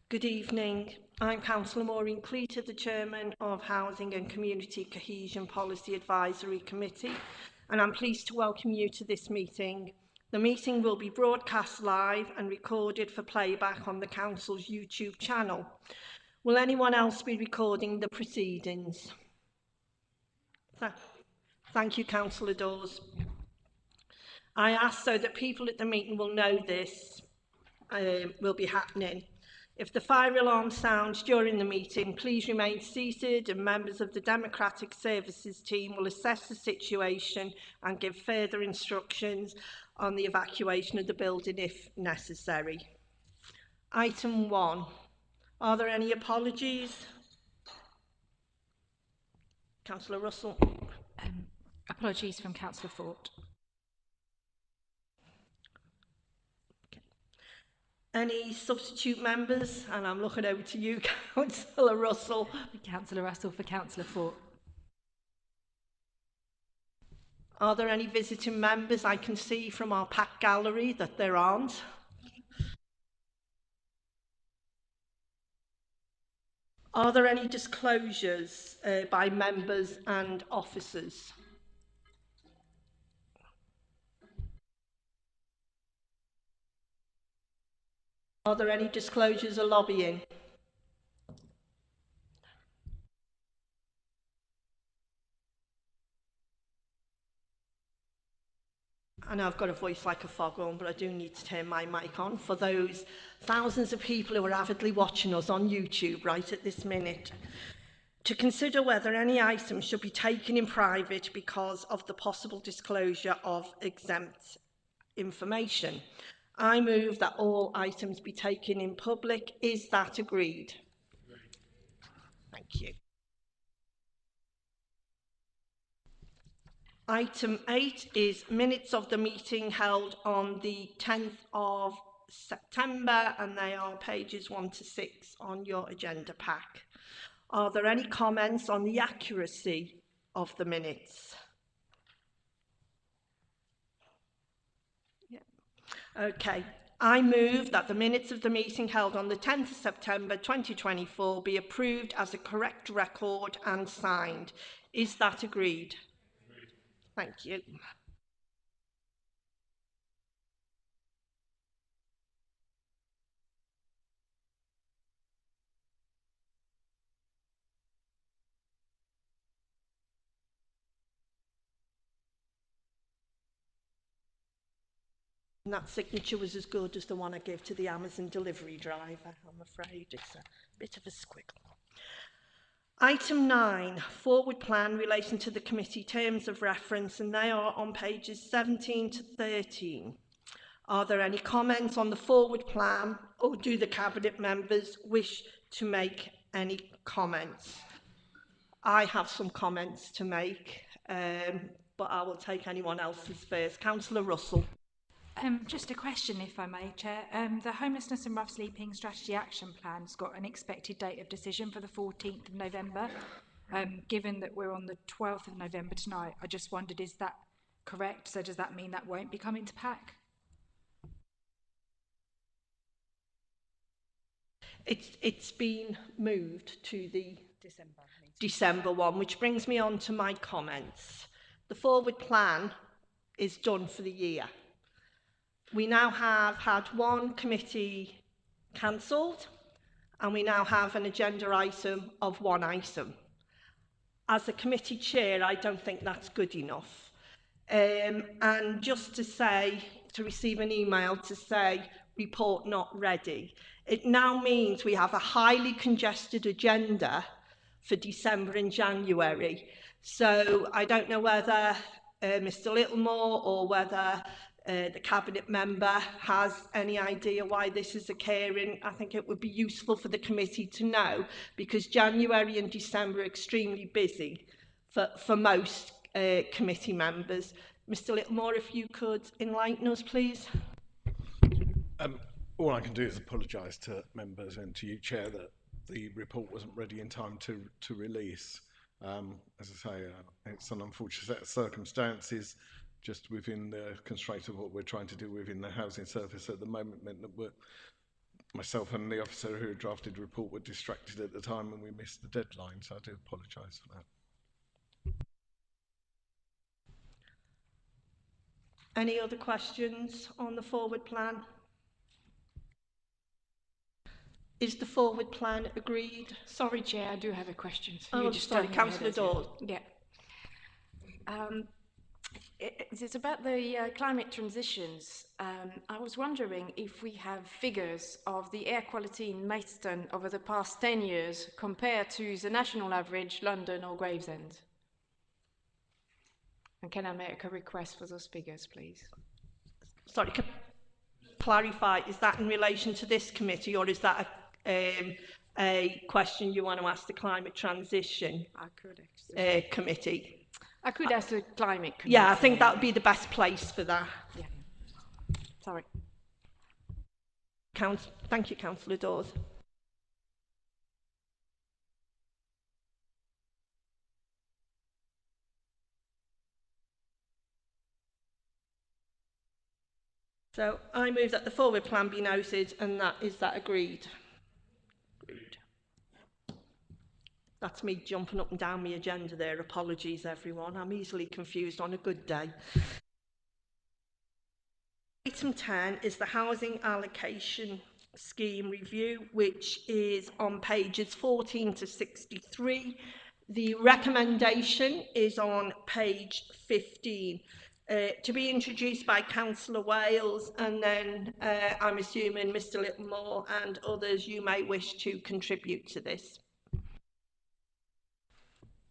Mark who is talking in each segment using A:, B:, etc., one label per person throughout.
A: Good evening. I'm Councillor Maureen Cleater, the Chairman of Housing and Community Cohesion Policy Advisory Committee, and I'm pleased to welcome you to this meeting. The meeting will be broadcast live and recorded for playback on the Council's YouTube channel. Will anyone else be recording the proceedings? Thank you, Councillor Dawes. I ask so that people at the meeting will know this will be happening. If the fire alarm sounds during the meeting, please remain seated and members of the Democratic Services team will assess the situation and give further instructions on the evacuation of the building if necessary. Item 1. Are there any apologies? Councillor Russell.
B: Apologies from Councillor Fort.
A: Any substitute members? And I'm looking over to you, Councillor Russell.
B: Councillor Russell for Councillor Fort.
A: Are there any visiting members? I can see from our packed gallery that there aren't. Are there any disclosures by members and officers? Are there any disclosures of lobbying? I know I've got a voice like a foghorn, but I do need to turn my mic on for those thousands of people who are avidly watching us on YouTube right at this minute. To consider whether any items should be taken in private because of the possible disclosure of exempt information. I move that all items be taken in public. Is that agreed? Thank you. Item 8 is minutes of the meeting held on the 10th of September, and they are pages 1 to 6 on your agenda pack. Are there any comments on the accuracy of the minutes? Yeah. Okay. I move that the minutes of the meeting held on the 10th of September 2024 be approved as a correct record and signed. Is that agreed? Thank you. And that signature was as good as the one I gave to the Amazon delivery driver. I'm afraid it's a bit of a squiggle. Item 9, forward plan relation to the committee terms of reference, and they are on pages 17 to 13. Are there any comments on the forward plan, or do the Cabinet members wish to make any comments? I have some comments to make, but I will take anyone else's first. Councillor Russell.
B: Just a question, if I may, Chair. The Homelessness and Rough Sleeping Strategy Action Plan's got an expected date of decision for the 14th of November. Given that we're on the 12th of November tonight, I just wondered, is that correct? So does that mean that won't be coming to pack?
A: It's been moved to the December one, which brings me on to my comments. The forward plan is done for the year. We now have had one committee cancelled, and we now have an agenda item of one item. As a committee chair, I don't think that's good enough. And just to say, to receive an email to say, report not ready, it now means we have a highly congested agenda for December and January. So I don't know whether Mr Littlemore or whether the Cabinet member has any idea why this is occurring. I think it would be useful for the committee to know, because January and December are extremely busy for most committee members. Mr Littlemore, if you could enlighten us, please.
C: All I can do is apologise to members and to you, Chair, that the report wasn't ready in time to release. As I say, it's an unfortunate set of circumstances. just within the constraint of what we're trying to do within the housing service at the moment meant that myself and the officer who drafted the report were distracted at the time and we missed the deadline, so I do apologise for that.
A: Any other questions on the forward plan? Is the forward plan agreed?
D: Sorry, Chair, I do have a question.
A: Oh, sorry, Councillor Dawes.
D: Yeah. It's about the climate transitions. I was wondering if we have figures of the air quality in Maidstone over the past 10 years compared to the national average, London or Gravesend. And can I make a request for those figures, please?
A: Sorry, can I clarify, is that in relation to this committee or is that a question you want to ask the climate transition committee?
D: I could ask the climate committee.
A: Yeah, I think that would be the best place for that.
D: Yeah. Sorry.
A: Thank you, Councillor Dawes. So I move that the forward plan be noted, and is that agreed? Agreed. That's me jumping up and down my agenda there. Apologies, everyone. I'm easily confused on a good day. Item 10 is the Housing Allocation Scheme Review, which is on pages 14 to 63. The recommendation is on page 15. To be introduced by Councillor Wales, and then I'm assuming Mr Littlemore and others, you may wish to contribute to this.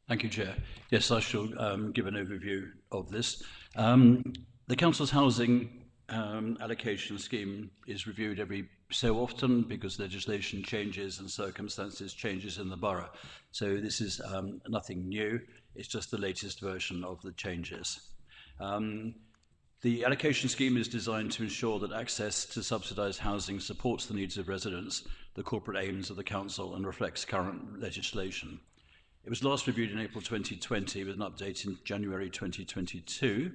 E: Thank you, Chair. Yes, I shall give an overview of this. The Council's housing allocation scheme is reviewed every so often because legislation changes and circumstances changes in the borough. So this is nothing new. It's just the latest version of the changes. The allocation scheme is designed to ensure that access to subsidised housing supports the needs of residents, the corporate aims of the Council, and reflects current legislation. It was last reviewed in April 2020 with an update in January 2022.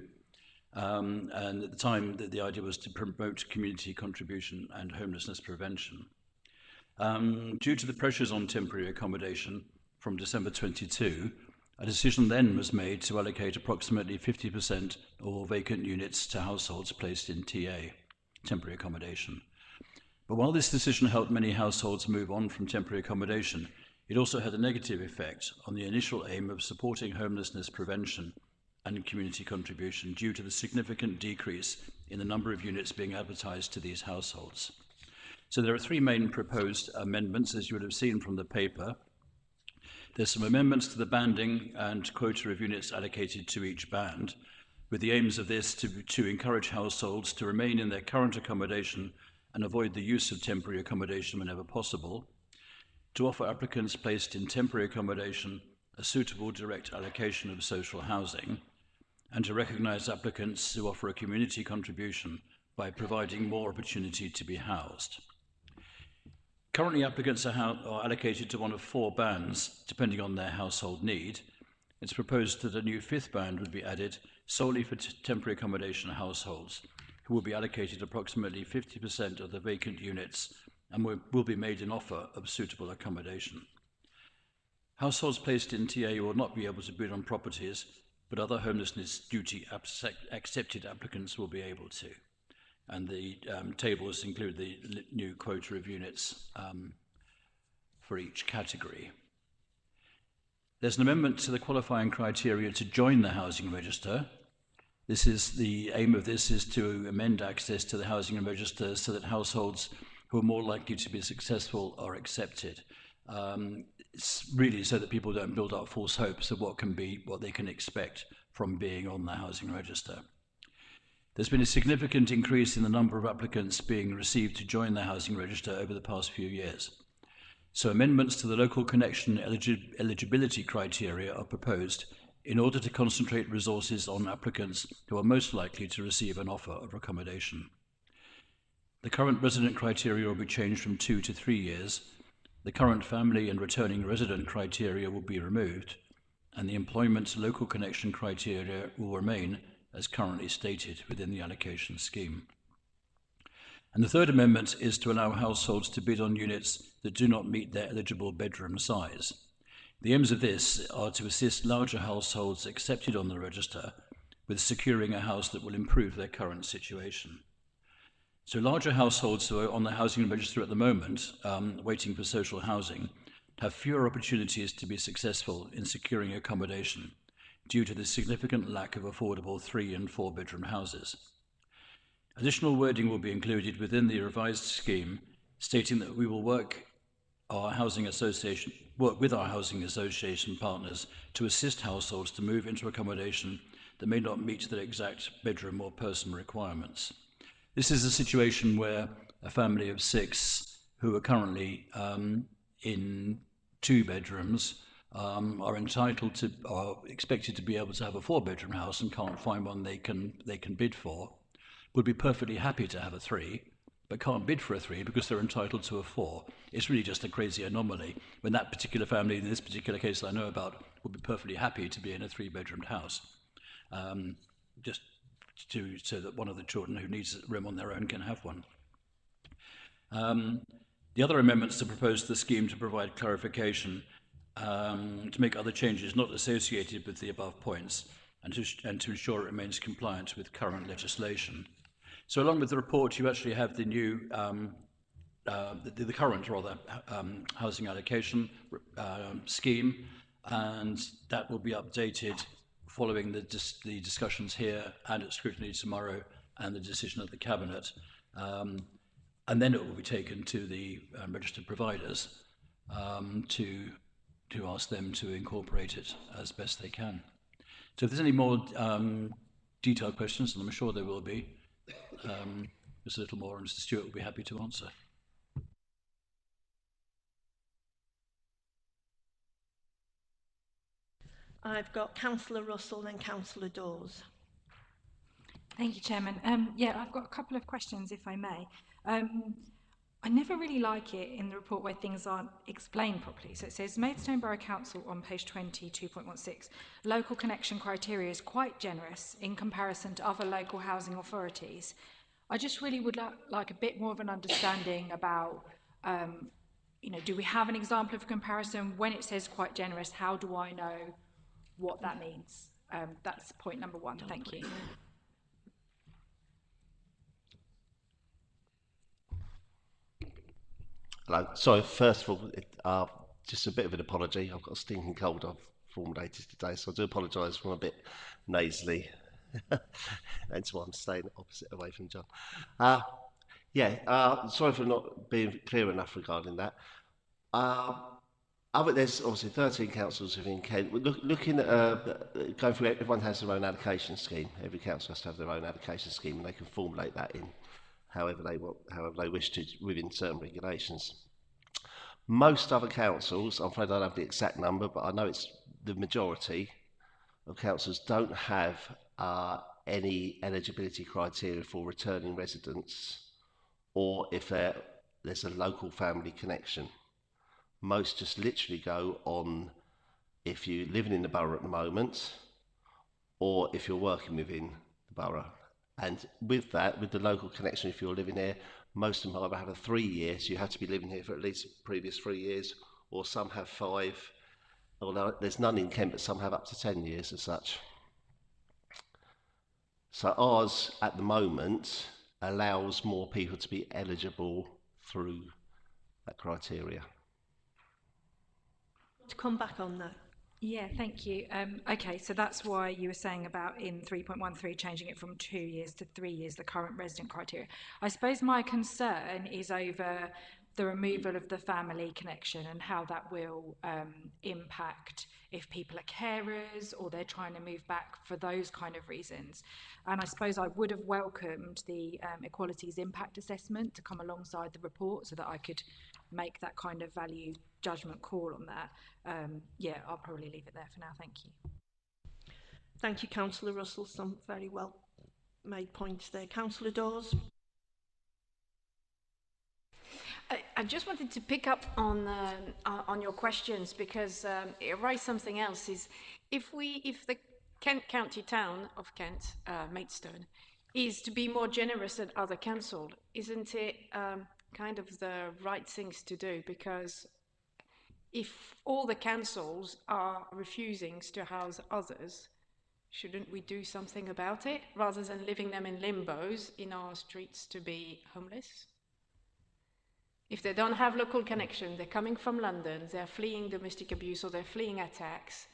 E: And at the time, the idea was to promote community contribution and homelessness prevention. Due to the pressures on temporary accommodation from December 22, a decision then was made to allocate approximately 50% of all vacant units to households placed in TA, temporary accommodation. But while this decision helped many households move on from temporary accommodation, it also had a negative effect on the initial aim of supporting homelessness prevention and community contribution due to the significant decrease in the number of units being advertised to these households. So there are three main proposed amendments, as you would have seen from the paper. There's some amendments to the banding and quota of units allocated to each band, with the aims of this to encourage households to remain in their current accommodation and avoid the use of temporary accommodation whenever possible, to offer applicants placed in temporary accommodation a suitable direct allocation of social housing, and to recognise applicants who offer a community contribution by providing more opportunity to be housed. Currently, applicants are allocated to one of four bands, depending on their household need. It's proposed that a new fifth band would be added solely for temporary accommodation households, who will be allocated approximately 50% of the vacant units and will be made an offer of suitable accommodation. Households placed in TA will not be able to bid on properties, but other homelessness duty accepted applicants will be able to. And the tables include the new quota of units for each category. There's an amendment to the qualifying criteria to join the housing register. The aim of this is to amend access to the housing register so that households who are more likely to be successful are accepted. It's really so that people don't build up false hopes of what they can expect from being on the housing register. There's been a significant increase in the number of applicants being received to join the housing register over the past few years. So amendments to the local connection eligibility criteria are proposed in order to concentrate resources on applicants who are most likely to receive an offer of accommodation. The current resident criteria will be changed from 2 to 3 years. The current family and returning resident criteria will be removed, and the employment local connection criteria will remain as currently stated within the allocation scheme. And the third amendment is to allow households to bid on units that do not meet their eligible bedroom size. The aims of this are to assist larger households accepted on the register with securing a house that will improve their current situation. So larger households who are on the housing register at the moment, waiting for social housing, have fewer opportunities to be successful in securing accommodation due to the significant lack of affordable 3 and 4 bedroom houses. Additional wording will be included within the revised scheme, stating that we will work with our housing association partners to assist households to move into accommodation that may not meet their exact bedroom or person requirements. This is a situation where a family of 6 who are currently in 2 bedrooms are expected to be able to have a 4-bedroom house and can't find one they can bid for, would be perfectly happy to have a 3, but can't bid for a 3 because they're entitled to a 4. It's really just a crazy anomaly when that particular family, in this particular case that I know about, would be perfectly happy to be in a 3-bedroomed house, so that one of the children who needs a room on their own can have one. The other amendments to propose the scheme to provide clarification, to make other changes not associated with the above points, and to ensure it remains compliant with current legislation. So along with the report, you actually have the new, the current housing allocation scheme, and that will be updated following the discussions here and at scrutiny tomorrow and the decision of the Cabinet. And then it will be taken to the registered providers to ask them to incorporate it as best they can. So if there's any more detailed questions, and I'm sure there will be, just a little more, and Mr. Stewart will be happy to answer.
A: I've got Councillor Russell and Councillor Dawes.
B: Thank you, Chairman. Yeah, I've got a couple of questions, if I may. I never really like it in the report where things aren't explained properly. So it says, Maidstone Borough Council on page 22.16, local connection criteria is quite generous in comparison to other local housing authorities. I just really would like a bit more of an understanding about, do we have an example of comparison? When it says quite generous, how do I know what that means? That's point number 1. Thank you.
F: Hello. Sorry, first of all, just a bit of an apology. I've got a stinking cold I've formulated today, so I do apologise for I'm a bit nasally. That's why I'm staying opposite away from John. Sorry for not being clear enough regarding that. There's obviously 13 councils within Kent. We're looking at going through, everyone has their own allocation scheme. Every council has to have their own allocation scheme, and they can formulate that in however they wish to within certain regulations. Most other councils, I'm afraid I don't have the exact number, but I know it's the majority of councils don't have any eligibility criteria for returning residents, or if there's a local family connection. Most just literally go on if you're living in the borough at the moment, or if you're working within the borough. And with that, with the local connection, if you're living there, most of them either have a 3 years, so you have to be living here for at least the previous 3 years, or some have 5, although there's none in Kent, but some have up to 10 years as such. So ours, at the moment, allows more people to be eligible through that criteria.
A: To come back on that.
B: Yeah, thank you. Okay, so that's why you were saying about in 3.13 changing it from 2 years to 3 years, the current resident criteria. I suppose my concern is over the removal of the family connection and how that will impact if people are carers or they're trying to move back for those kind of reasons. And I suppose I would have welcomed the equalities impact assessment to come alongside the report so that I could make that kind of value judgment call on that. I'll probably leave it there for now. Thank you.
A: Thank you, Councillor Russell. Some very well made points there. Councillor Dawes.
D: I just wanted to pick up on your questions because it raised something else. Is if the Kent County Town of Kent, Maidstone, is to be more generous than other council. Isn't it kind of the right things to do? Because if all the councils are refusing to house others, shouldn't we do something about it rather than leaving them in limbos in our streets to be homeless? If they don't have local connection, they're coming from London, they're fleeing domestic abuse or they're fleeing attacks.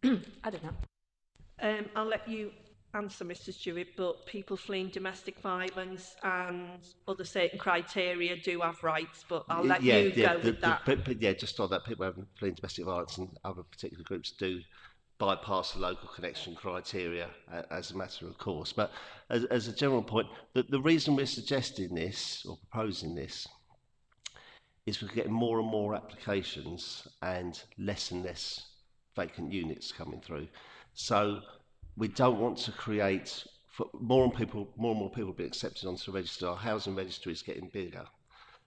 D: I don't know.
A: I'll let you answer, Mr. Stewart, but people fleeing domestic violence and other certain criteria do have rights, but I'll let you go with that.
F: But yeah, just on that, people having fleeing domestic violence and other particular groups do bypass the local connection criteria as a matter of course. But as a general point, the reason we're suggesting this or proposing this is we're getting more and more applications and less vacant units coming through. So we don't want to create for more and more people being accepted onto the register. Our housing register is getting bigger.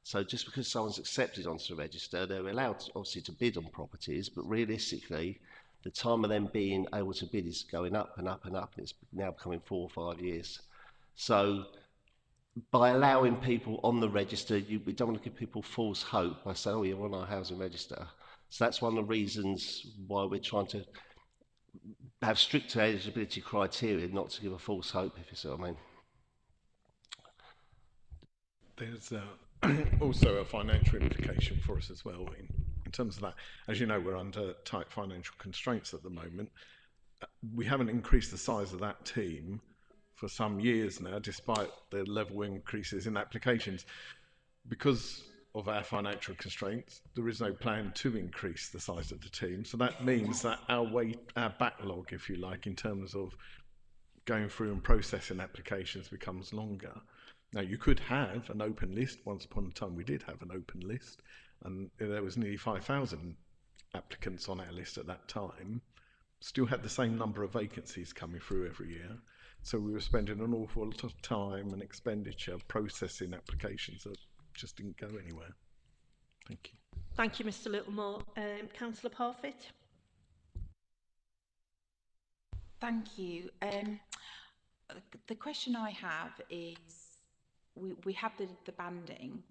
F: So just because someone's accepted onto the register, they're allowed obviously to bid on properties, but realistically, the time of them being able to bid is going up and up and up, and it's now becoming 4 or 5 years. So by allowing people on the register, we don't want to give people false hope by saying, oh, you're on our housing register. So that's one of the reasons why we're trying to have stricter eligibility criteria, not to give a false hope, if you see what I mean.
C: There's also a financial implication for us as well in terms of that. As you know, we're under tight financial constraints at the moment. We haven't increased the size of that team for some years now, despite the level increases in applications. Because of our financial constraints, there is no plan to increase the size of the team. So that means that our backlog, if you like, in terms of going through and processing applications becomes longer. Now, you could have an open list. Once upon a time, we did have an open list, and there was nearly 5,000 applicants on our list at that time. Still had the same number of vacancies coming through every year. So we were spending an awful lot of time and expenditure processing applications that just didn't go anywhere. Thank you.
A: Thank you, Mr. Littlemore. Councillor Parfitt?
G: Thank you. The question I have is, we have the banding.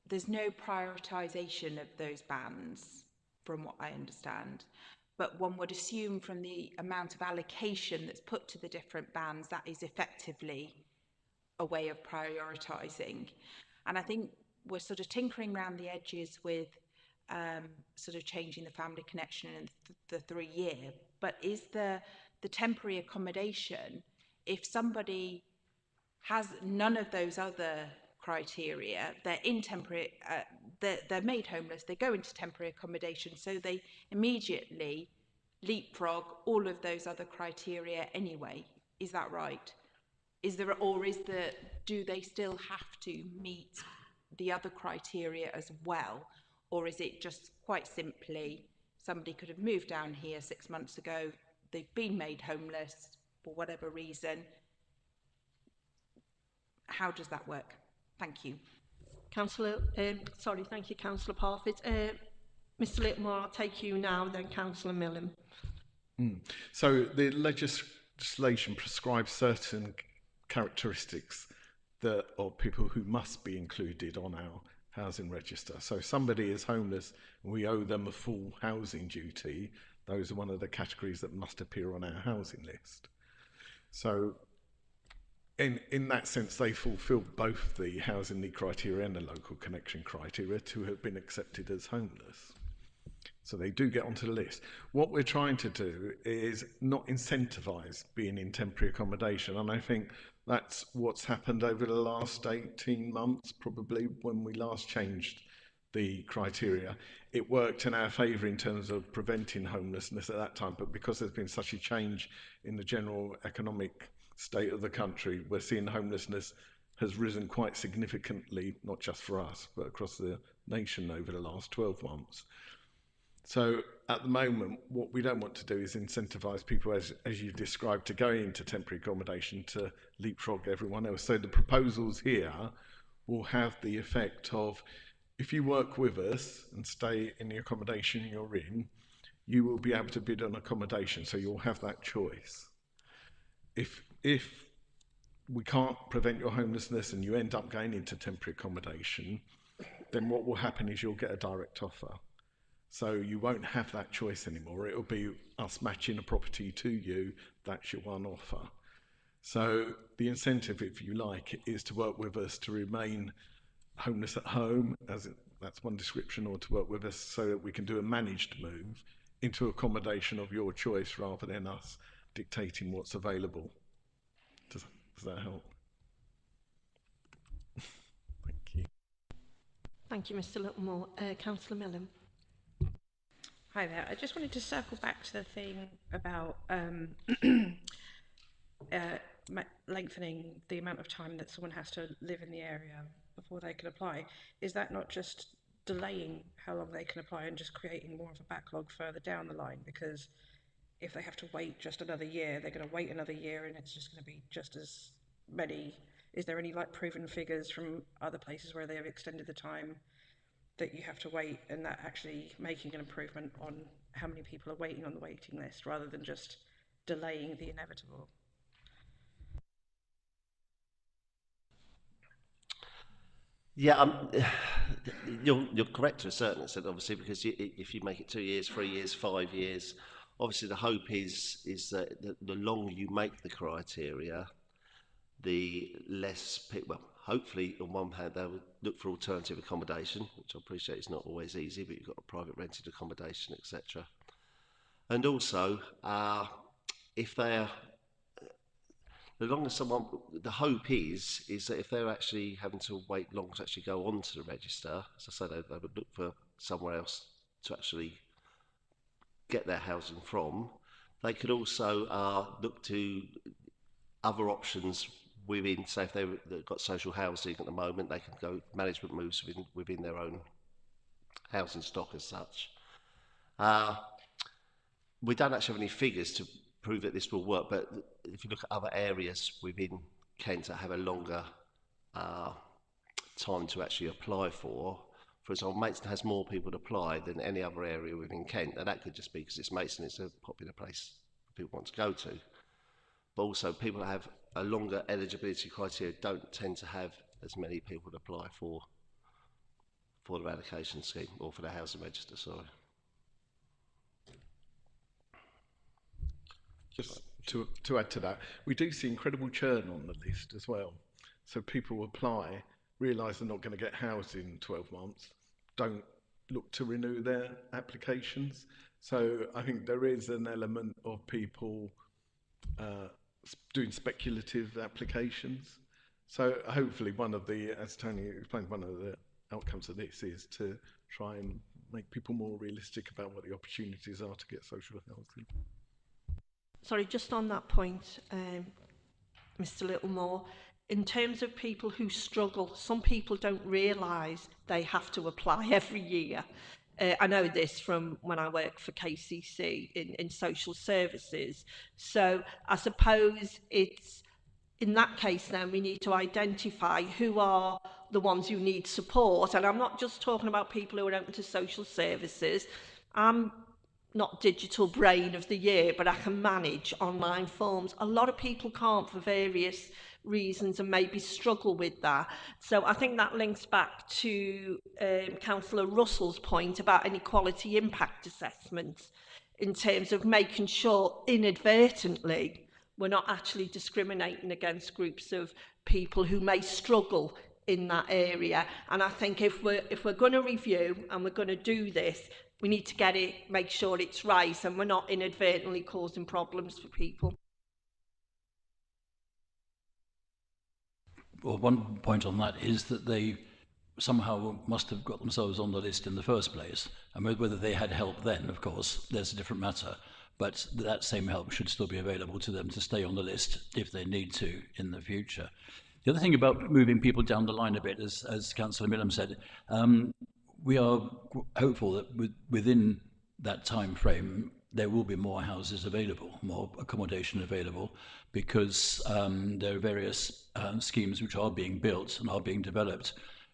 G: There's no prioritisation of those bands, from what I understand. But one would assume from the amount of allocation that's put to the different bands, that is effectively a way of prioritising. And I think we're sort of tinkering around the edges with sort of changing the family connection and the 3 year. But is the temporary accommodation, if somebody has none of those other criteria, they're in temporary, they're made homeless, they go into temporary accommodation, so they immediately leapfrog all of those other criteria anyway. Is that right? Do they still have to meet the other criteria as well? Or is it just quite simply somebody could have moved down here 6 months ago, they've been made homeless for whatever reason? How does that work? Thank you.
A: Thank you, Councillor Parfitt. Mr. Littlemore, I'll take you now, then Councillor Millen.
C: So the legislation prescribes certain characteristics that of people who must be included on our housing register. So if somebody is homeless and we owe them a full housing duty, those are one of the categories that must appear on our housing list. So in that sense, they fulfil both the housing need criteria and the local connection criteria to have been accepted as homeless. So they do get onto the list. What we're trying to do is not incentivise being in temporary accommodation. And I think that's what's happened over the last 18 months, probably when we last changed the criteria. It worked in our favour in terms of preventing homelessness at that time, but because there's been such a change in the general economic state of the country, we're seeing homelessness has risen quite significantly, not just for us, but across the nation over the last 12 months. So at the moment, what we don't want to do is incentivise people, as you described, to go into temporary accommodation to leapfrog everyone else. So the proposals here will have the effect of, if you work with us and stay in the accommodation you're in, you will be able to bid on accommodation, so you'll have that choice. If we can't prevent your homelessness and you end up going into temporary accommodation, then what will happen is you'll get a direct offer. So you won't have that choice anymore. It'll be us matching a property to you. That's your one offer. So the incentive, if you like, is to work with us to remain homeless at home, that's one description, or to work with us so that we can do a managed move into accommodation of your choice rather than us dictating what's available. Does that help? Thank you.
A: Thank you, Mr. Littlemore. Councillor Millen.
H: Hi there. I just wanted to circle back to the thing about lengthening the amount of time that someone has to live in the area before they can apply. Is that not just delaying how long they can apply and just creating more of a backlog further down the line? Because if they have to wait just another year, they're going to wait another year and it's just going to be just as many. Is there any like proven figures from other places where they have extended the time that you have to wait, and that actually making an improvement on how many people are waiting on the waiting list rather than just delaying the inevitable?
F: Yeah, you're correct to a certain extent, obviously, because if you make it 2 years, 3 years, 5 years, obviously the hope is that the longer you make the criteria, the less people, well, hopefully on one hand they'll look for alternative accommodation, which I appreciate is not always easy, but you've got a private rented accommodation, etc. And also, if they're, the longer someone, the hope is that if they're actually having to wait long to actually go onto the register, as I say, they would look for somewhere else to actually get their housing from. They could also look to other options within, say if they've got social housing at the moment, they can go management moves within their own housing stock as such. We don't actually have any figures to prove that this will work, but if you look at other areas within Kent that have a longer time to actually apply for example, Maidstone has more people to apply than any other area within Kent, and that could just be because it's Maidstone, it's a popular place people want to go to. But also people that have a longer eligibility criteria don't tend to have as many people to apply for the allocation scheme or for the housing register, sorry.
C: Just to add to that, we do see incredible churn on the list as well. So people apply, realise they're not going to get housed in 12 months, don't look to renew their applications. So I think there is an element of people doing speculative applications. So hopefully one of the, as Tony explained, one of the outcomes of this is to try and make people more realistic about what the opportunities are to get social housing.
A: Sorry, just on that point, Mr. Littlemore, in terms of people who struggle, some people don't realise they have to apply every year. I know this from when I worked for KCC in social services. So I suppose it's, in that case then we need to identify who are the ones who need support. And I'm not just talking about people who are open to social services. I'm not digital brain of the year, but I can manage online forms. A lot of people can't for various reasons and maybe struggle with that. So I think that links back to Councillor Russell's point about inequality impact assessments in terms of making sure inadvertently we're not actually discriminating against groups of people who may struggle in that area. And I think if we're going to review and we're going to do this, we need to get it, make sure it's right, and we're not inadvertently causing problems for people.
E: Well, one point on that is that they somehow must have got themselves on the list in the first place. And whether they had help then, of course, there's a different matter. But that same help should still be available to them to stay on the list if they need to in the future. The other thing about moving people down the line a bit, as Councillor Millam said, we are hopeful that within that time frame there will be more houses available, more accommodation available, because there are various schemes which are being built and are being developed,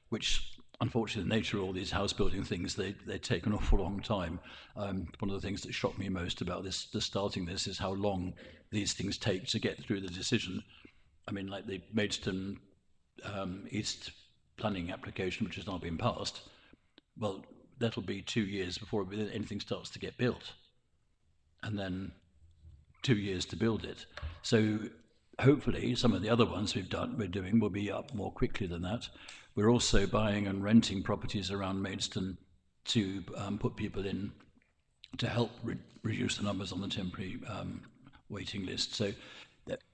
E: which unfortunately, the nature of all these house building things, they take an awful long time. One of the things that shocked me most about starting this is how long these things take to get through the decision. I mean, like the Maidstone East planning application, which has now been passed, well, that'll be 2 years before anything starts to get built. And then 2 years to build it. So hopefully some of the other ones we're doing will be up more quickly than that. We're also buying and renting properties around Maidstone to put people in to help reduce the numbers on the temporary waiting list. So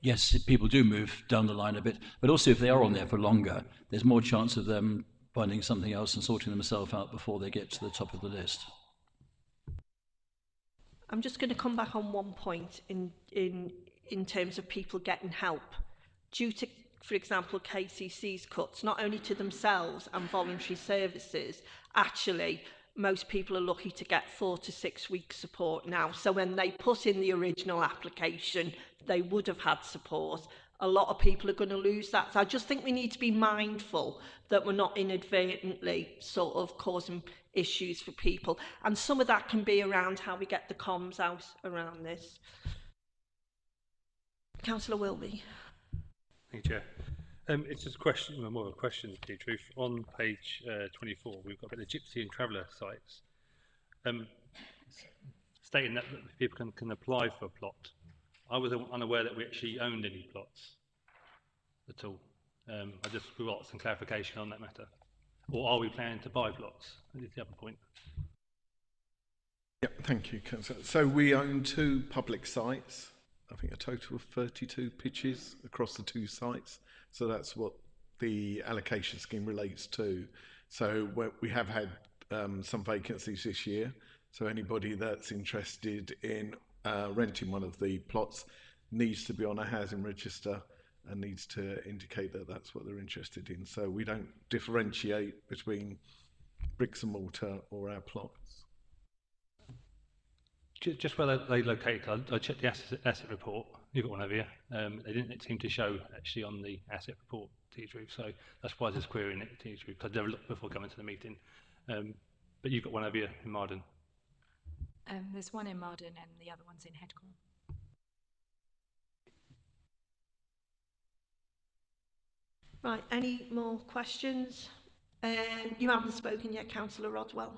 E: yes, people do move down the line a bit, but also if they are on there for longer, there's more chance of them finding something else and sorting themselves out before they get to the top of the list.
A: I'm just going to come back on one point in terms of people getting help. Due to, for example, KCC's cuts, not only to themselves and voluntary services, actually, most people are lucky to get 4 to 6 weeks support now. So when they put in the original application, they would have had support. A lot of people are going to lose that. So I just think we need to be mindful that we're not inadvertently sort of causing issues for people. And some of that can be around how we get the comms out around this. Councillor Wilby.
I: Thank you, Chair. It's just a question, well, more of a question, to tell you the truth. On page 24, we've got the Gypsy and Traveller sites, stating that people can apply for a plot. I was unaware that we actually owned any plots at all. I just would like some clarification on that matter. Or are we planning to buy plots? That's the other point.
C: Yep, thank you, Councillor. So we own 2 public sites. I think a total of 32 pitches across the 2 sites. So that's what the allocation scheme relates to. So we have had some vacancies this year. So anybody that's interested in renting one of the plots needs to be on a housing register and needs to indicate that that's what they're interested in. So we don't differentiate between bricks and mortar or our plots.
I: Just where they locate, I checked the asset report. You've got one over here. They didn't seem to show actually on the asset report, to tell you the truth. So that's why I was querying it, to tell you the truth, because I never looked before coming to the meeting. But you've got one over here in Marden.
B: There's one in Marden and the other one's in Headcombe.
A: Right, any more questions? You haven't spoken yet, Councillor Rodwell.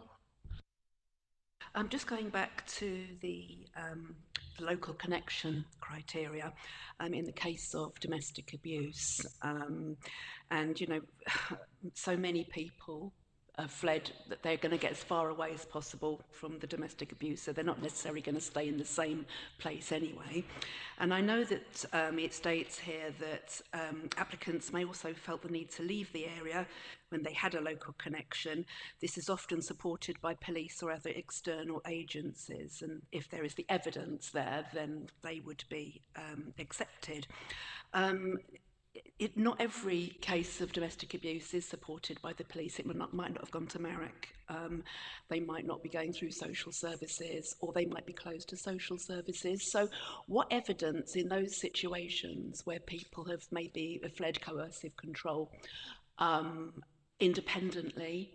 J: Just going back to the local connection criteria, in the case of domestic abuse, and you know, so many people have fled that they're going to get as far away as possible from the domestic abuse, so they're not necessarily going to stay in the same place anyway. And I know that it states here that applicants may also felt the need to leave the area when they had a local connection. This is often supported by police or other external agencies, and if there is the evidence there, then they would be accepted. Not every case of domestic abuse is supported by the police. It might not have gone to Marek. They might not be going through social services, or they might be closed to social services. So what evidence in those situations where people have maybe fled coercive control independently,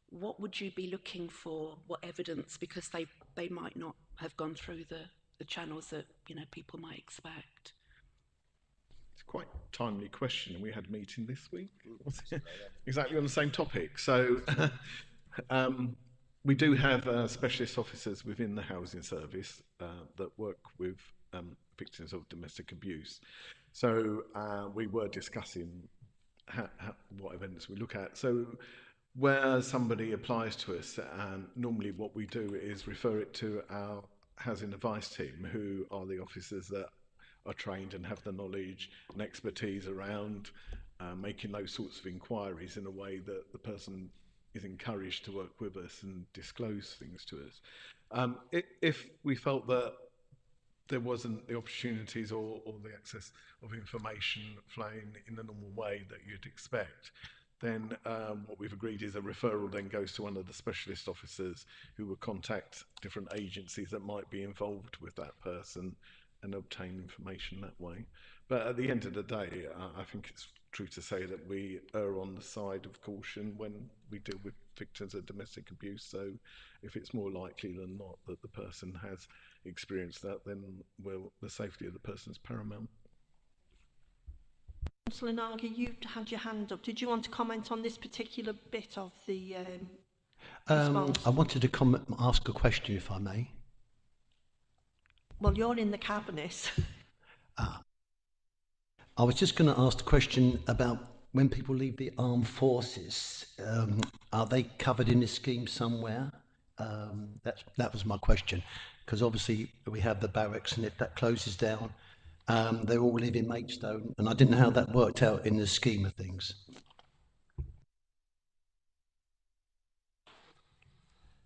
J: what would you be looking for? What evidence? Because they might not have gone through the channels that, you know, people might expect.
C: It's quite a timely question, and we had a meeting this week exactly on the same topic. So we do have specialist officers within the housing service that work with victims of domestic abuse. So we were discussing what evidence we look at. So where somebody applies to us, normally what we do is refer it to our housing advice team, who are the officers that are trained and have the knowledge and expertise around making those sorts of inquiries in a way that the person is encouraged to work with us and disclose things to us. If we felt that there wasn't the opportunities or the access of information flowing in the normal way that you'd expect, then what we've agreed is a referral then goes to one of the specialist officers who will contact different agencies that might be involved with that person and obtain information that way. But at the end of the day, I think it's true to say that we err on the side of caution when we deal with victims of domestic abuse. So if it's more likely than not that the person has experienced that, then the safety of the person is paramount.
A: Councillor Nagy, you had your hand up. Did you want to comment on this particular bit of the response?
K: I wanted to ask a question, if I may.
A: Well, you're in the cabinet.
K: I was just going to ask the question about when people leave the armed forces, are they covered in this scheme somewhere? That was my question, because obviously we have the barracks, and if that closes down, they all live in Maidstone, and I didn't know how that worked out in the scheme of things.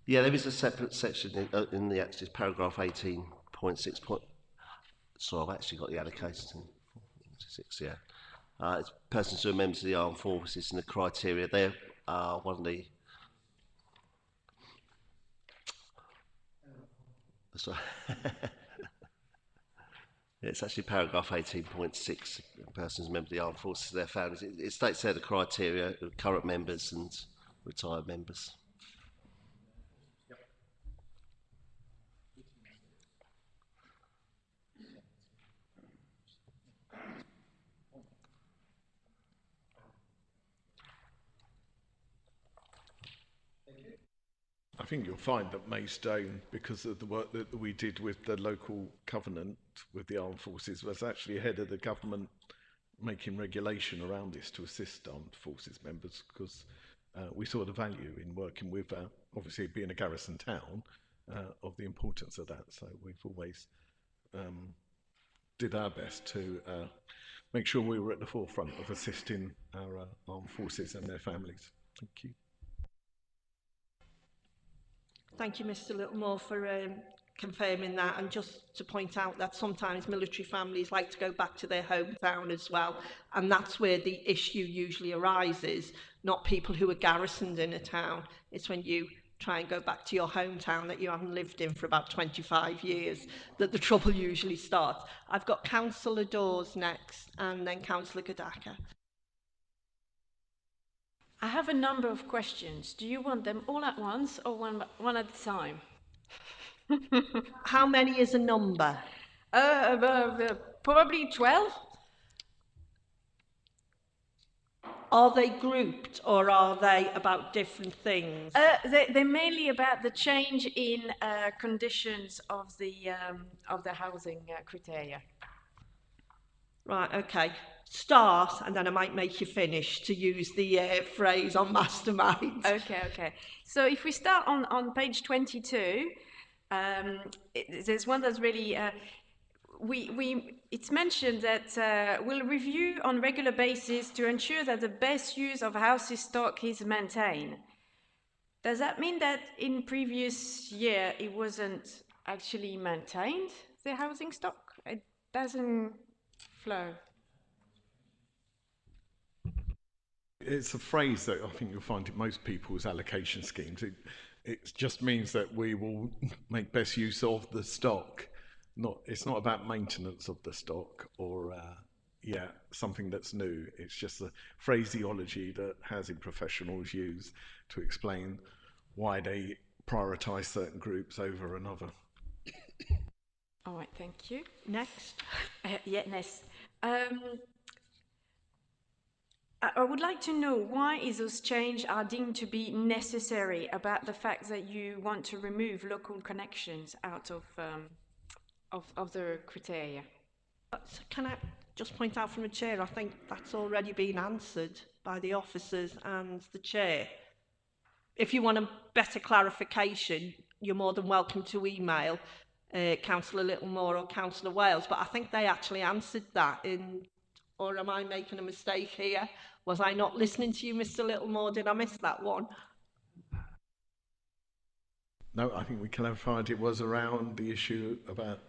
F: Yeah, there is a separate section in the Act, it's paragraph 18.6. So I've actually got the allocations in 46, yeah. It's persons who are members of the armed forces, and the criteria there are one of the... Sorry. It's actually paragraph 18.6, persons members of the armed forces, their families. It states there the criteria of current members and retired members.
C: I think you'll find that Maidstone, because of the work that we did with the local covenant with the armed forces, was actually ahead of the government making regulation around this to assist armed forces members, because we saw the value in working with, obviously being a garrison town, of the importance of that. So we've always did our best to make sure we were at the forefront of assisting our armed forces and their families. Thank you.
A: Thank you, Mr. Littlemore, for confirming that. And just to point out that sometimes military families like to go back to their hometown as well. And that's where the issue usually arises, not people who are garrisoned in a town. It's when you try and go back to your hometown that you haven't lived in for about 25 years that the trouble usually starts. I've got Councillor Dawes next, and then Councillor Gadaka.
D: I have a number of questions. Do you want them all at once or one at a time?
A: How many is a number?
D: Probably 12.
A: Are they grouped or are they about different things?
D: They're mainly about the change in conditions of the housing criteria.
A: Right, okay. Start, and then I might make you finish, to use the phrase on Mastermind.
D: Okay. So if we start on page 22, there's one that's really... it's mentioned that we'll review on regular basis to ensure that the best use of housing stock is maintained. Does that mean that in previous year it wasn't actually maintained, the housing stock? It doesn't flow.
C: It's a phrase that I think you'll find in most people's allocation schemes. It just means that we will make best use of the stock. It's not about maintenance of the stock or something that's new. It's just the phraseology that housing professionals use to explain why they prioritise certain groups over another.
D: All right, thank you.
A: Next.
D: Next. I would like to know why is those changes are deemed to be necessary about the fact that you want to remove local connections out of the criteria.
A: So can I just point out from the chair, I think that's already been answered by the officers and the chair. If you want a better clarification, you're more than welcome to email Councillor Littlemore or Councillor Wales, but I think they actually answered that in... Or am I making a mistake here? Was I not listening to you, Mr. Littlemore? Did I miss that one?
C: No, I think we clarified it was around the issue about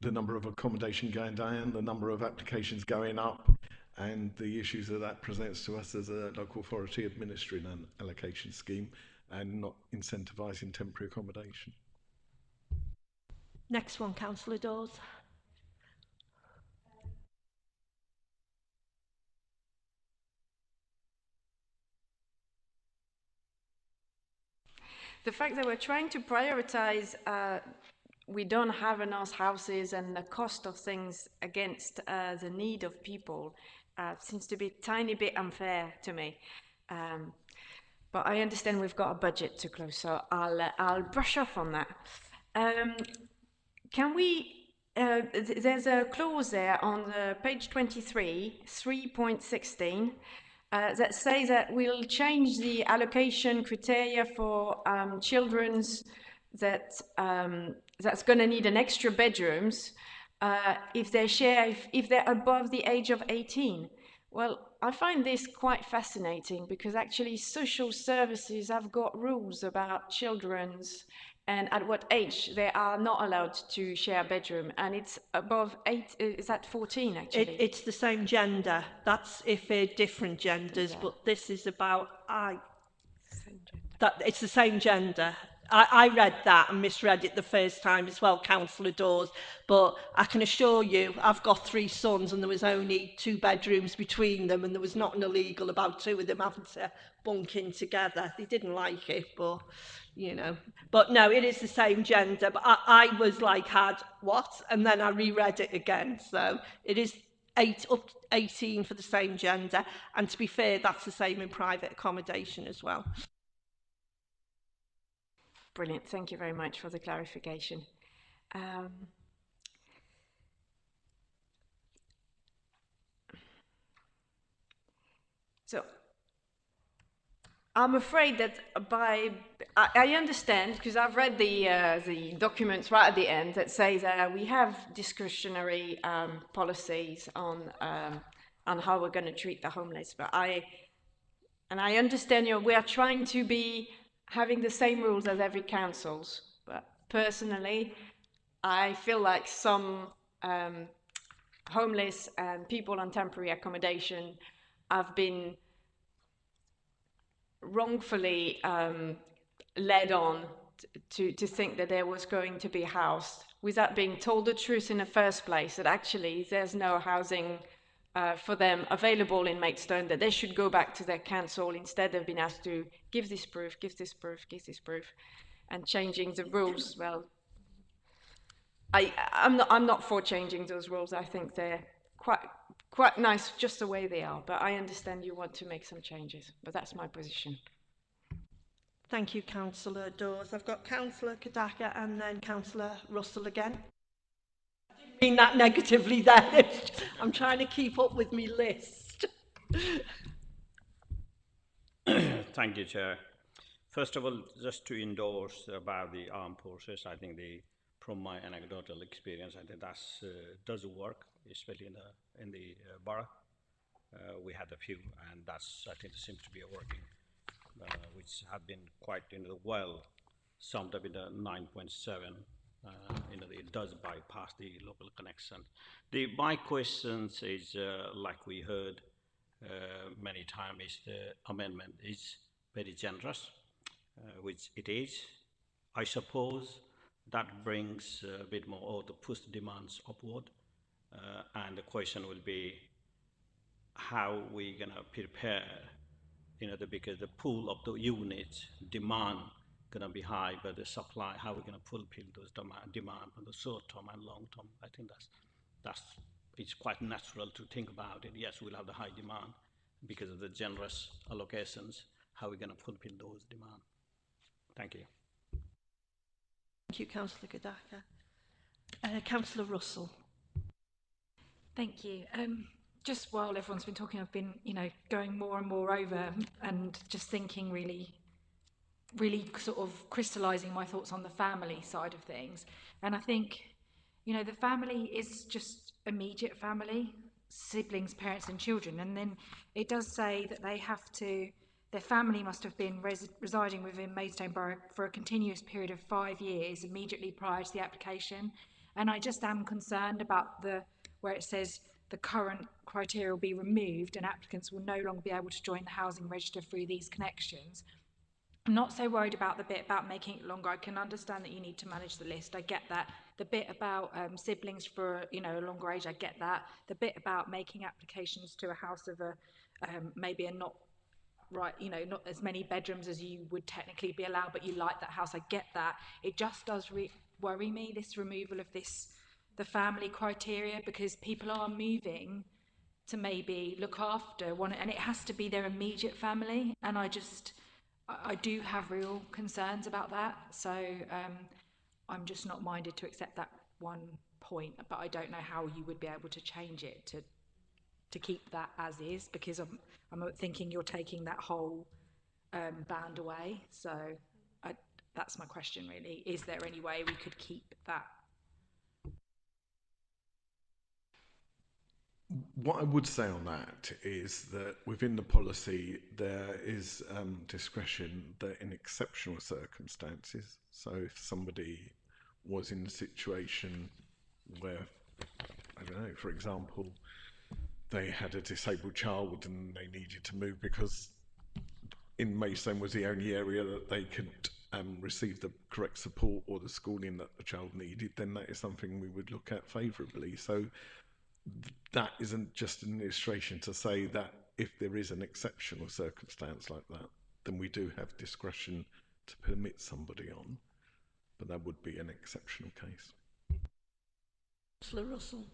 C: the number of accommodation going down, the number of applications going up, and the issues that presents to us as a local authority administering an allocation scheme and not incentivising temporary accommodation.
A: Next one, Councillor Dawes.
D: the fact that we're trying to prioritize we don't have enough houses and the cost of things against the need of people seems to be a tiny bit unfair to me. But I understand we've got a budget to close, so I'll brush off on that. Can we, there's a clause there on page 23, 3.16, that says that we'll change the allocation criteria for children's that's going to need an extra bedrooms if they're above the age of 18. Well, I find this quite fascinating because actually social services have got rules about children's and at what age they are not allowed to share a bedroom, and it's above 8, is that 14 actually?
A: It's the same gender. That's if they're different genders,
D: Yeah.
A: but this is about
D: Same gender.
A: that it's the same gender. I read that and misread it the first time as well, Councillor Dawes, but I can assure you I've got 3 sons and there was only 2 bedrooms between them and there was nothing illegal about 2 of them having to bunk in together. They didn't like it, but you know. But no, it is the same gender, but I was like, had what? And then I reread it again. So it is 8 up to 18 for the same gender, and to be fair, that's the same in private accommodation as well.
D: Brilliant, thank you very much for the clarification. So I'm afraid that I understand, because I've read the documents right at the end that say that we have discretionary policies on how we're going to treat the homeless, but I understand we are trying to be having the same rules as every councils, but personally, I feel like some homeless and people on temporary accommodation have been wrongfully led on to think that there was going to be housed without being told the truth in the first place, that actually there's no housing for them available in Maidstone, that they should go back to their council. Instead they've been asked to give this proof, give this proof, give this proof, and changing the rules. Well, I'm not for changing those rules. I think they're quite nice just the way they are, but I understand you want to make some changes, but that's my position.
A: Thank you, Councillor Dawes. I've got Councillor Kadaka and then Councillor Russell again. I didn't mean that negatively there. I'm trying to keep up with me list.
L: Thank you, Chair. First of all, just to endorse about the armed forces, I think from my anecdotal experience, I think that does work, especially in the borough. We had a few, and I think seems to be working, which have been quite well summed up in the 9.7. It does bypass the local connection. My questions is, like we heard many times, is the amendment is very generous, which it is. I suppose that brings a bit more, or to push the demands upward, and the question will be how we're going to prepare, because the pool of the units demand going to be high, but the supply, how we're going to fulfill those demand on the short term and long term. I think it's quite natural to think about it. Yes, we'll have the high demand because of the generous allocations. How we're going to fulfill those demand. Thank you.
A: Thank you, Councillor Kadaka. Councillor Russell.
B: Thank you. Just while everyone's been talking, I've been, going more and more over and just thinking really sort of crystallising my thoughts on the family side of things. And I think, the family is just immediate family, siblings, parents and children. And then it does say that their family must have been residing within Maidstone Borough for a continuous period of 5 years immediately prior to the application. And I just am concerned about where it says the current criteria will be removed and applicants will no longer be able to join the housing register through these connections. I'm not so worried about the bit about making it longer. I can understand that you need to manage the list. I get that. The bit about siblings for a longer age, I get that. The bit about making applications to a house of maybe a not right, you know, not as many bedrooms as you would technically be allowed, but you like that house. I get that. It just does worry me, this removal of the family criteria, because people are moving to maybe look after one, and it has to be their immediate family. And I do have real concerns about that. So I'm just not minded to accept that one point, but I don't know how you would be able to change it to keep that as is, because I'm thinking you're taking that whole band away. So that's my question really. Is there any way we could keep that?
C: What I would say on that is that within the policy there is discretion that in exceptional circumstances, so if somebody was in a situation where, I don't know, for example, they had a disabled child and they needed to move because in Maidstone was the only area that they could receive the correct support or the schooling that the child needed, then that is something we would look at favourably. So that isn't just an illustration to say that if there is an exceptional circumstance like that, then we do have discretion to permit somebody on, but that would be an exceptional case.
A: Councillor Russell.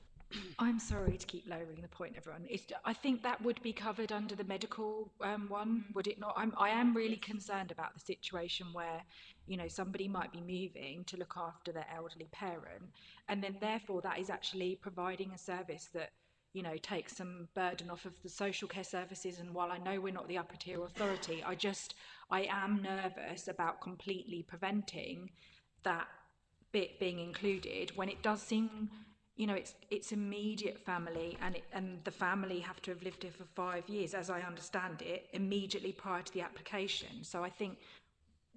B: I'm sorry to keep lowering the point, everyone. I think that would be covered under the medical one, would it not? I am really concerned about the situation where, you know, somebody might be moving to look after their elderly parent, and then therefore that is actually providing a service that, you know, takes some burden off of the social care services. And while I know we're not the upper tier authority, I am nervous about completely preventing that bit being included when it does seem, you know, it's immediate family, and the family have to have lived here for 5 years, as I understand it, immediately prior to the application. So I think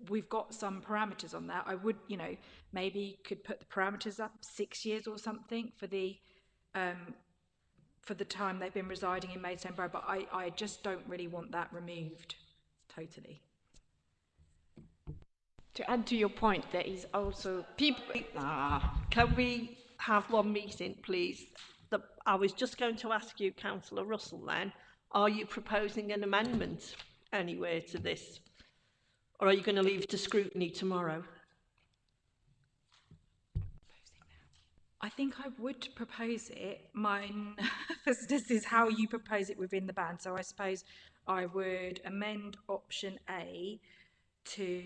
B: we've got some parameters on that. I would, you know, maybe could put the parameters up 6 years or something for the time they've been residing in Maidstone Borough, but I just don't really want that removed totally.
D: To add to your point, there is also people.
A: Can we have one meeting, please? I was just going to ask you, Councillor Russell, then, are you proposing an amendment anywhere to this? Or are you going to leave it to scrutiny tomorrow?
B: I think I would propose it. My nervousness is how you propose it within the ban. So I suppose I would amend option A to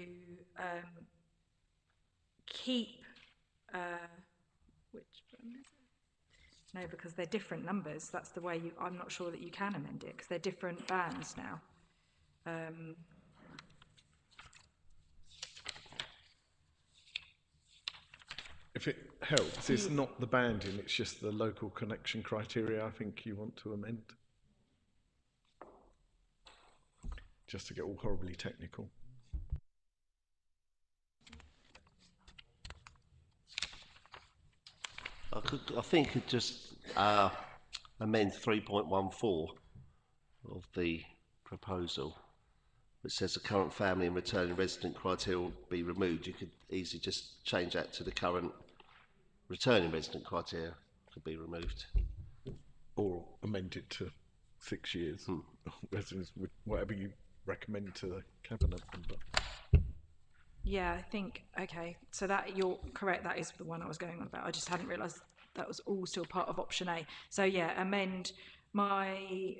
B: keep, which one is it? No, because they're different numbers. That's the way I'm not sure that you can amend it because they're different bands now.
C: If it helps, it's not the banding, it's just the local connection criteria I think you want to amend. Just to get all horribly technical.
F: I think could just amend 3.14 of the proposal, which says the current family and returning resident criteria will be removed. You could easily just change that to the current returning resident criteria could be removed.
C: Or amend it to 6 years. Residents, whatever you recommend to the cabinet member.
B: Yeah, I think, okay, so that, you're correct, that is the one I was going on about. I just hadn't realised that was all still part of option A. So yeah, amend, my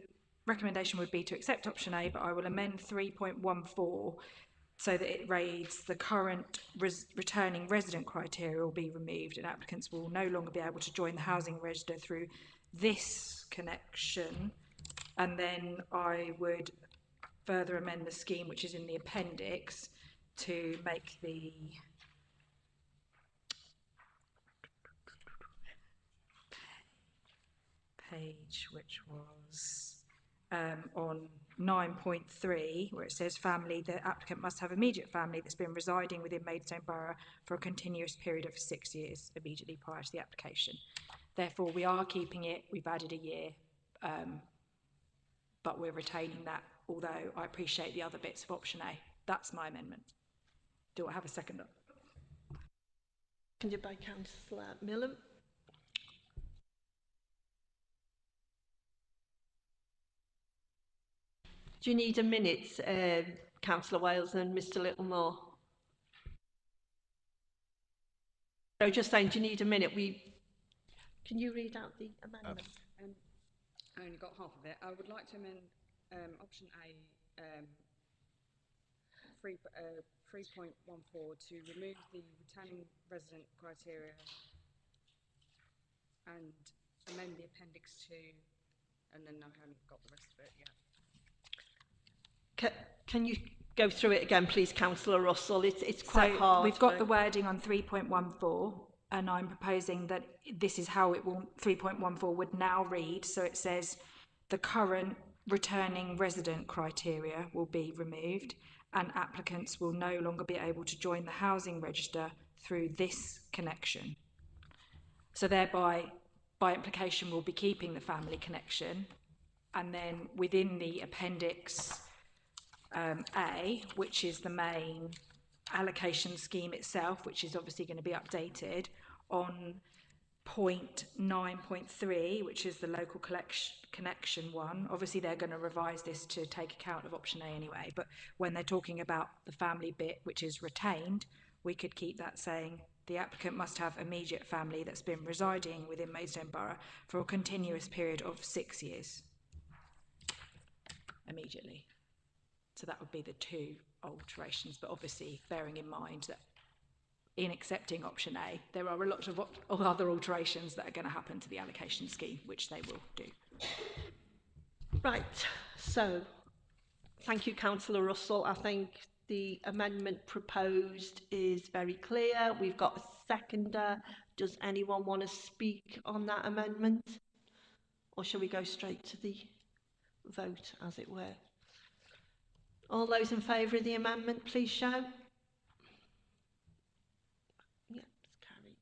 B: recommendation would be to accept option A, but I will amend 3.14 so that it reads the current returning resident criteria will be removed and applicants will no longer be able to join the housing register through this connection. And then I would further amend the scheme, which is in the appendix, to make the page, which was on 9.3, where it says family, the applicant must have immediate family that's been residing within Maidstone Borough for a continuous period of 6 years immediately prior to the application. Therefore, we are keeping it, we've added a year, but we're retaining that, although I appreciate the other bits of option A. That's my amendment. Do I have a second?
A: Seconded by Councillor Millen. Do you need a minute, Councillor Wales and Mr Littlemore? No, just saying, do you need a minute? Can you read out the amendment?
M: I only got half of it. I would like to amend option A 3.14 to remove the returning resident criteria and amend the appendix 2, and then I haven't got the rest of it yet.
A: Can you go through it again, please, Councillor Russell? It's quite hard.
B: We've got the wording on 3.14, and I'm proposing that this is how it will 3.14 would now read. So it says the current returning resident criteria will be removed, and applicants will no longer be able to join the housing register through this connection. So thereby, by implication, we'll be keeping the family connection, and then within the appendix A, which is the main allocation scheme itself, which is obviously going to be updated, on point 9.3, which is the local connection one. Obviously, they're going to revise this to take account of option A anyway, but when they're talking about the family bit, which is retained, we could keep that saying the applicant must have immediate family that's been residing within Maidstone Borough for a continuous period of 6 years. Immediately. So that would be the two alterations, but obviously bearing in mind that in accepting option A, there are a lot of other alterations that are going to happen to the allocation scheme, which they will do.
A: Right, so thank you, Councillor Russell. I think the amendment proposed is very clear. We've got a seconder. Does anyone want to speak on that amendment? Or shall we go straight to the vote, as it were? All those in favour of the amendment, please show. Yep, it's carried.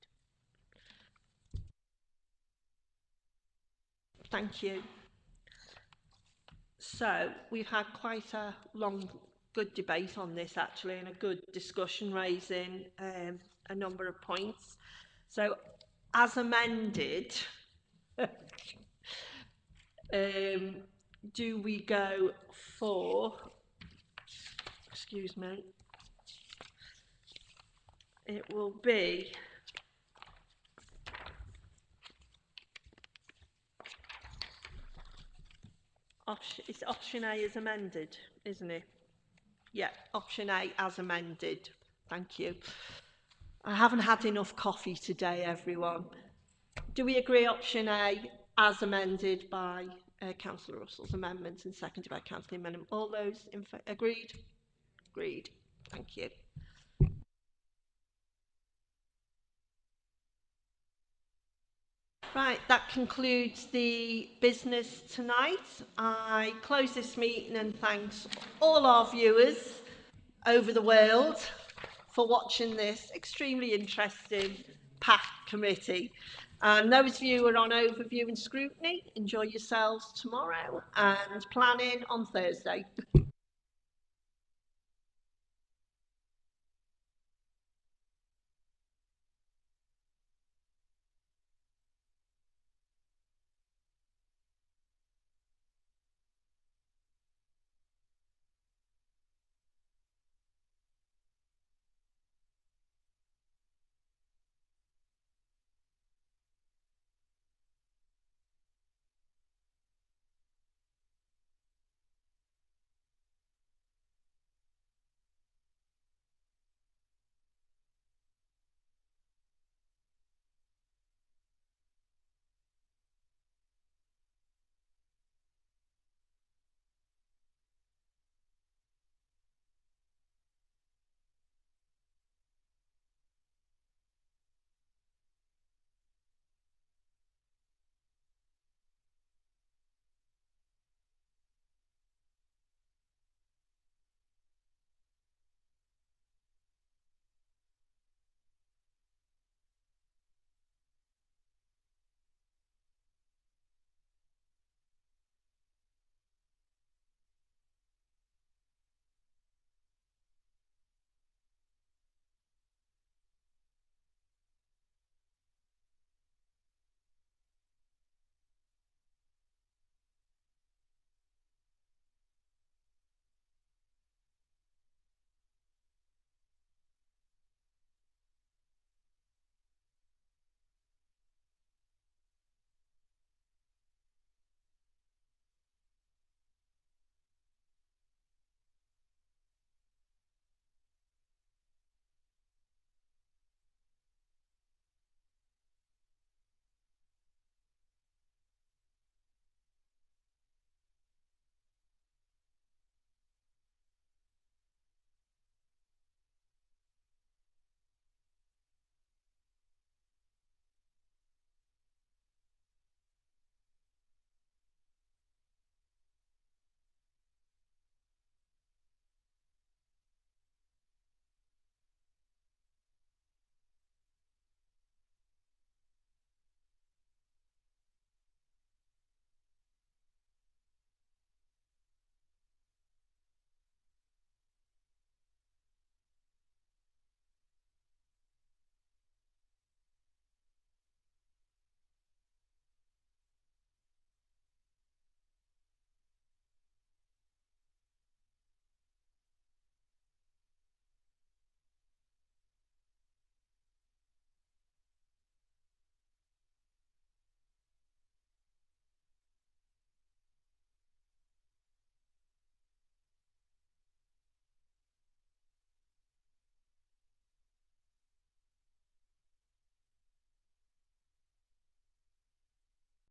A: Thank you. So we've had quite a long, good debate on this actually, and a good discussion raising a number of points. So as amended, do we go for, excuse me, it will be it's option A as amended, isn't it? Yeah, option A as amended. Thank you. I haven't had enough coffee today, everyone. Do we agree option A as amended by Councillor Russell's amendment and seconded by Councillor Menem? All those in agreed? Agreed. Thank you. Right, that concludes the business tonight. I close this meeting and thanks all our viewers over the world for watching this extremely interesting packed committee. And those of you who are on overview and scrutiny, enjoy yourselves tomorrow and planning on Thursday.